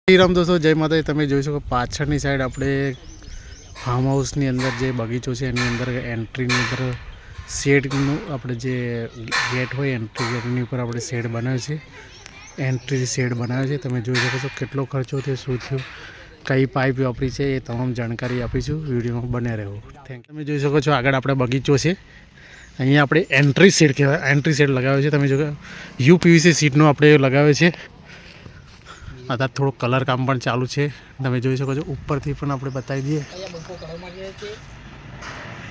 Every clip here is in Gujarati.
શ્રીરામ દોસ્તો, જય માતાજી। તમે જોઈ શકો પાછળની સાઈડ આપણે ફાર્મ હાઉસની અંદર જે બગીચો છે એની અંદર એન્ટ્રીની અંદર શેડનું આપણે જે ગેટ હોય એન્ટ્રી ગેટની ઉપર આપણે શેડ બનાવ્યો છે, એન્ટ્રી શેડ બનાવ્યો છે। તમે જોઈ શકો છો કેટલો ખર્ચો થયો, શું થયું, કઈ પાઇપ વાપરી છે, એ તમામ જાણકારી આપીશું। વિડીયોમાં બને રહેવું। તમે જોઈ શકો છો આગળ આપણે બગીચો છે, અહીંયા આપણે એન્ટ્રી શેડ કહેવાય, એન્ટ્રી શેડ લગાવ્યો છે। તમે જો યુપીવીસી સીટનો આપણે લગાવ્યો છે। અત્યારે થોડો કલર કામ પણ ચાલુ છે, તમે જોઈ શકો છો। ઉપરથી પણ આપણે બતાવી દઈએ,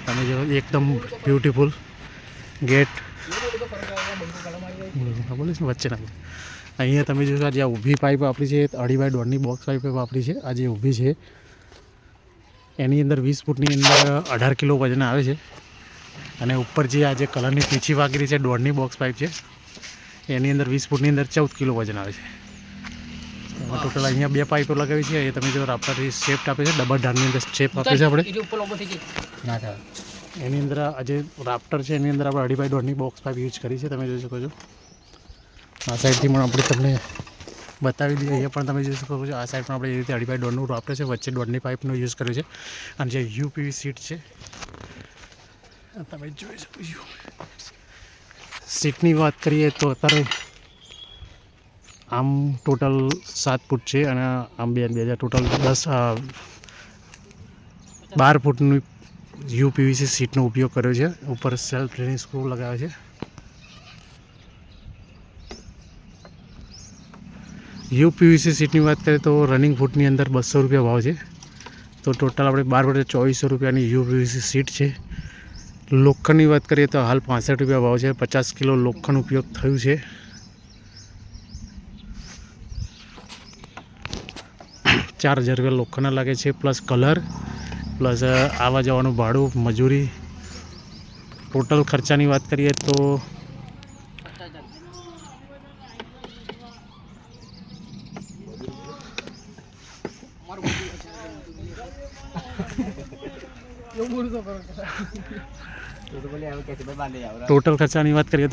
તમે જો એકદમ બ્યુટીફુલ ગેટ બોલીશ વચ્ચે ના। અહીંયા તમે જોશો આજે ઊભી પાઇપ વાપરી છે, 2.5 બોક્સ પાઇપ વાપરી છે। આજે ઊભી છે એની અંદર 20 ફૂટની અંદર 18 કિલો વજન આવે છે। અને ઉપર જે આજે કલરની પીછી વાગરી છે 1.5 બોક્સ પાઇપ છે, એની અંદર 20 ફૂટની અંદર 14 કિલો વજન આવે છે। ટોટલ અહીંયા 2 પાઇપો લગાવી છે। એ તમે જો રાપ્ટરથી શેપ આપે છે, ડબલ ઢાળની અંદર શેપ આપે છે આપણે એની અંદર। આજે રાપ્ટર છે એની અંદર આપણે 2.5 બોક્સ પાઇપ યુઝ કરી છે, તમે જોઈ શકો છો। આ સાઈડથી પણ આપણે તમને બતાવી દઈએ, અહીંયા પણ તમે જોઈ શકો છો। આ સાઈડ પણ આપણે એ રીતે 2.5 રાપ્ટર છે, વચ્ચે 1.5 પાઇપનો યુઝ કર્યો છે। અને જે યુપીવી સીટ છે તમે જોઈ શકો છો। સીટની વાત કરીએ તો અત્યારે આમ ટોટલ 7 ફૂટ છે અને આમ 2 ટોટલ 12 ફૂટની યુપીવીસી સીટનો ઉપયોગ કર્યો છે। ઉપર સેલ્ફ ડ્રેનિંગ સ્ક્રૂ લગાવે છે। યુપીવીસી સીટની વાત કરીએ તો રનિંગ ફૂટની અંદર 200 રૂપિયા ભાવ છે। તો ટોટલ આપણે 12 ફૂટ 2400 રૂપિયાની યુપીવીસી સીટ છે। લોખંડની વાત કરીએ તો હાલ 65 રૂપિયા ભાવ છે। 50 કિલો લોખંડ ઉપયોગ થયું છે। 4000 રૂપિયા લોખંડના લાગે છે, પ્લસ કલર, પ્લસ આવવા જવાનું ભાડું, મજૂરી। ટોટલ ખર્ચાની વાત કરીએ તો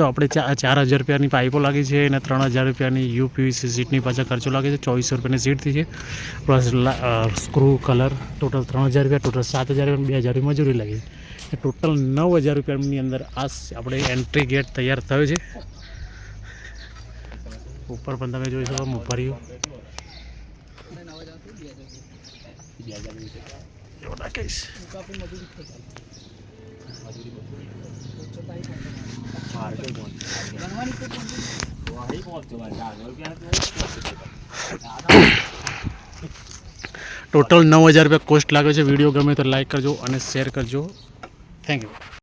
આપણે 4000 રૂપિયાની પાઇપો લાગી છે અને 3000 રૂપિયાની યુપીવીસી સીટની પાછળ ખર્ચો લાગે છે। 2400 રૂપિયાની સીટથી છે, પ્લસ સ્ક્રૂ, કલર, ટોટલ 3000 રૂપિયા, ટોટલ 7000 રૂપિયા, 2000 મજૂરી લાગી છે। ટોટલ 9000 રૂપિયાની અંદર આ આપણે એન્ટ્રી ગેટ તૈયાર થયો છે। ઉપર પણ તમે જોઈ શકો ભર્યું ટોટલ 9000 રૂપિયા કોસ્ટ લાગે છે। વિડીયો ગમે તો લાઈક કરજો અને શેર કરજો। Thank you.